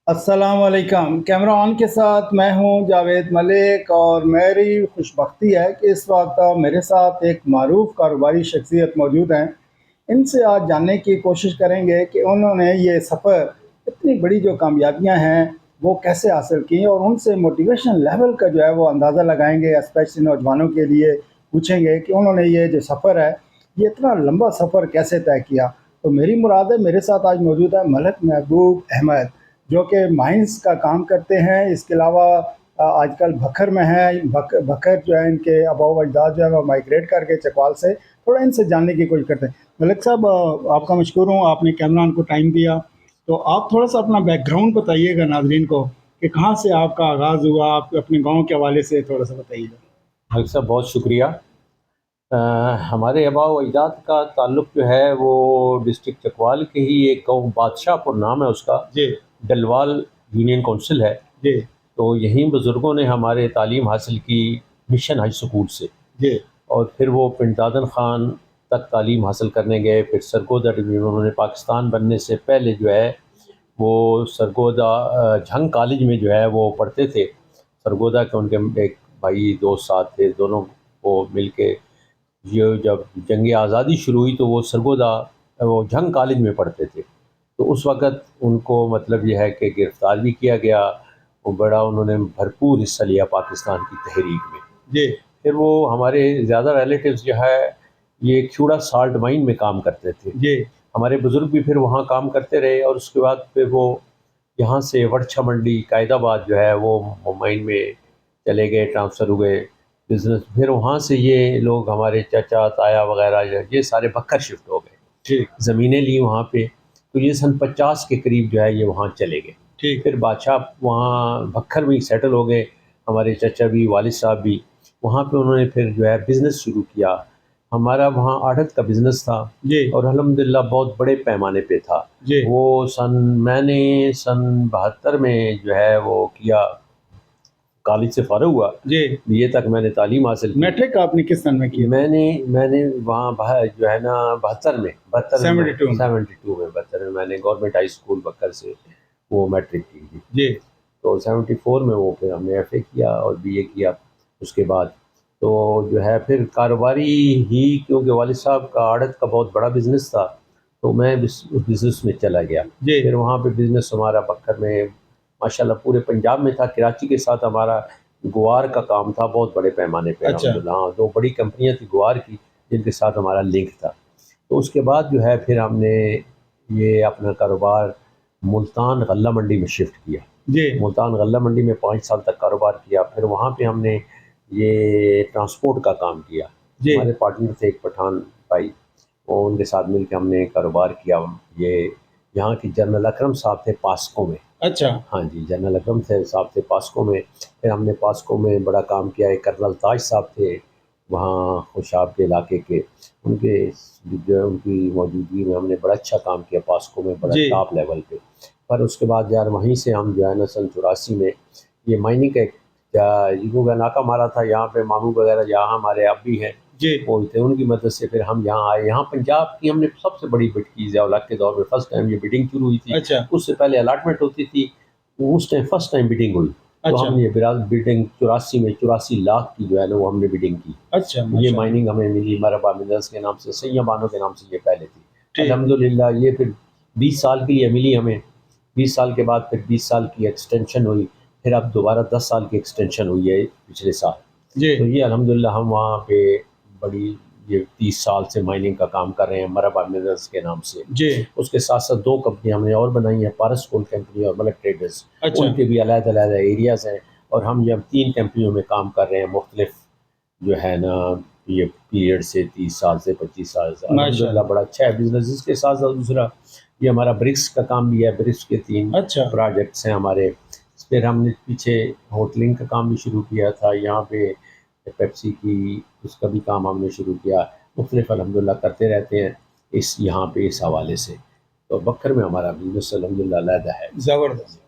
अस्सलाम वालेकुम। Camera on के साथ मैं हूं जावेद मलिक, और मेरी खुशबख्ती है कि इस वक्त मेरे साथ एक मारूफ कारोबारी शख्सियत मौजूद हैं। इनसे आज जानने की कोशिश करेंगे कि उन्होंने ये सफ़र, इतनी बड़ी जो कामयाबियां हैं वो कैसे हासिल की, और उनसे मोटिवेशन लेवल का जो है वो अंदाज़ा लगाएंगे। स्पेशली नौजवानों के लिए पूछेंगे कि उन्होंने ये जो सफ़र है, ये इतना लंबा सफ़र कैसे तय किया। तो मेरी मुराद है, मेरे साथ आज मौजूद है मलिक महबूब अहमद, जो कि माइंस का काम करते हैं। इसके अलावा आजकल भखर में हैं। भखर जो है, इनके आबाओ अजदाद जो है वो माइग्रेट करके चकवाल से, थोड़ा इनसे जानने की कोशिश करते हैं। मलिक साहब, आपका मशकूर हूँ, आपने कैमरान को टाइम दिया। तो आप थोड़ा सा अपना बैकग्राउंड बताइएगा नाजरीन को कि कहाँ से आपका आगाज़ हुआ, आप अपने गांव के हवाले से थोड़ा सा बताइएगा। भाई साहब बहुत शुक्रिया। हमारे आबाओ अजदाद का ताल्लुक़ जो है वो डिस्ट्रिक्ट चकवाल के ही एक गाँव बादशाहपुर नाम है उसका, जी डलवाल यूनियन काउंसिल है। जी तो यहीं बुज़ुर्गों ने हमारे तालीम हासिल की मिशन हाई स्कूल से, जी और फिर वो पिंडादन ख़ान तक तालीम हासिल करने गए। फिर सरगोदा डिवीज़न, उन्होंने पाकिस्तान बनने से पहले जो है वो सरगोदा झंग कॉलेज में जो है वो पढ़ते थे। सरगोदा के उनके एक भाई दोस्त साथ थे, दोनों को मिल के ये जब जंग आज़ादी शुरू हुई तो वो सरगोदा वो झंग कॉलेज में पढ़ते थे। तो उस वक़्त उनको मतलब ये है कि गिरफ़्तार भी किया गया। वो बड़ा उन्होंने भरपूर हिस्सा लिया पाकिस्तान की तहरीक में। जी फिर वो हमारे ज़्यादा रिलेटिव्स जो है ये क्यूड़ा साल्ट माइन में काम करते थे। जी हमारे बुज़ुर्ग भी फिर वहाँ काम करते रहे, और उसके बाद फिर वो यहाँ से वरछा मंडी कायदाबाद जो है वो माइन में चले गए, ट्रांसफ़र हुए बिज़नेस। फिर वहाँ से ये लोग हमारे चाचा ताया वगैरह जो ये सारे बक्कर शिफ्ट हो गए, ठीक ज़मीनें ली वहाँ पे। तो ये सन 50 के करीब जो है ये वहाँ चले गए। ठीक। फिर बादशाह वहाँ भक्खर में ही सेटल हो गए। हमारे चाचा भी, वालिद साहब भी वहाँ पे उन्होंने फिर जो है बिज़नेस शुरू किया। हमारा वहाँ आढ़त का बिज़नेस था, जी और अल्हम्दुलिल्लाह बहुत बड़े पैमाने पे था। जी वो मैंने सन 72 में जो है वो किया, कॉलेज से फ़ारिग हुआ। जी। ये तक मैंने तालीम हासिल की। मैट्रिक आपने किस सन में किया? मैंने मैंने वहाँ जो है ना 72 में 72 में। 72 में 72 में मैंने गवर्नमेंट हाई स्कूल बक्कर से वो मैट्रिक की थी। जी तो 74 में वो फिर हमने एफए किया और बीए किया उसके बाद। तो जो है फिर कारोबारी ही, क्योंकि वालिद साहब का आड़त का बहुत बड़ा बिज़नेस था, तो मैं उस बिज़नेस में चला गया। जी फिर वहाँ पे बिज़नेस हमारा बक्कर में माशाल्लाह पूरे पंजाब में था। कराची के साथ हमारा गुआर का काम था बहुत बड़े पैमाने पे, अच्छा। अल्हम्दुलिल्लाह। हाँ, 2 बड़ी कंपनियाँ थी गुआर की जिनके साथ हमारा लिंक था। तो उसके बाद जो है फिर हमने ये अपना कारोबार मुल्तान गल्ला मंडी में शिफ्ट किया। जी मुल्तान गल्ला मंडी में 5 साल तक कारोबार किया। फिर वहाँ पे हमने ये ट्रांसपोर्ट का काम किया। जी हमारे पार्टनर थे एक पठान भाई, और उनके साथ मिल के हमने कारोबार किया। ये यहाँ के जनरल अकरम साहब थे पास्को में। अच्छा। हाँ जी, जनरल अकरम थे साहब थे पास्को में। फिर हमने पास्को में बड़ा काम किया। एक कर्नल ताज साहब थे वहाँ खुशाब के इलाके के, उनके जो है उनकी मौजूदगी में हमने बड़ा अच्छा काम किया पास्को में, बड़ा जी टॉप लेवल पे। पर उसके बाद यार वहीं से हम जो है ना सन 84 में ये माइनिंग का एक जिनको का नाका मारा था यहाँ पे, मामू वगैरह यहाँ हमारे अब भी हैं जी वो थे, उनकी मदद से फिर हम यहाँ आए। यहाँ पंजाब की हमने सबसे बड़ी बिड की ज़िया-उल-हक के दौर में फर्स्ट टाइम ये बिडिंग शुरू हुई थी। अच्छा उससे पहले अलॉटमेंट होती थी, उस टाइम फर्स्ट टाइम बिडिंग हुई। तो अच्छा हमने ये बिडिंग 84 में 84 लाख की जो है ना वो हमने बिडिंग की। अच्छा। ये माशाल्लाह। माइनिंग हमें मिली मरहबा मिनरल्स के नाम से, सैय्यद बानो के नाम से ये पहले थी। ठीक। अल्हम्दुलिल्लाह ये फिर 20 साल के लिए मिली हमें। 20 साल के बाद फिर 20 साल की एक्सटेंशन हुई। फिर अब दोबारा 10 साल की एक्सटेंशन हुई है पिछले साल। जी तो ये अल्हम्दुलिल्लाह हम वहाँ पे बड़ी ये 30 साल से माइनिंग का काम कर रहे हैं मरहबा मिनरल्स के नाम से। जी। उसके साथ साथ 2 कंपनियाँ हमने और बनाई हैं, पारस कोल कंपनी और मलक ट्रेडर्स। अच्छा उनके भी अलग-अलग एरियाज़ हैं, और हम ये अब 3 कंपनियों में काम कर रहे हैं मुख्तलिफ जो है ना ये पीरियड से, 30 साल से 25 साल से। अल्हम्दुलिल्लाह माशाल्लाह। बड़ा अच्छा है बिज़नेस। इसके साथ साथ दूसरा ये हमारा ब्रिक्स का काम भी है। ब्रिक्स के 3 अच्छा प्रोजेक्ट्स हैं हमारे। फिर हमने पीछे होटलिंग का काम भी शुरू किया था यहाँ पे, पेप्सी की उसका भी काम हमने शुरू किया। मुख्तलिफ अल्हम्दुलिल्लाह करते रहते हैं इस यहाँ पे इस हवाले से। तो बक्कर में हमारा बिज़नेस अल्हम्दुलिल्लाह अलहदा है। ज़बरदस्त।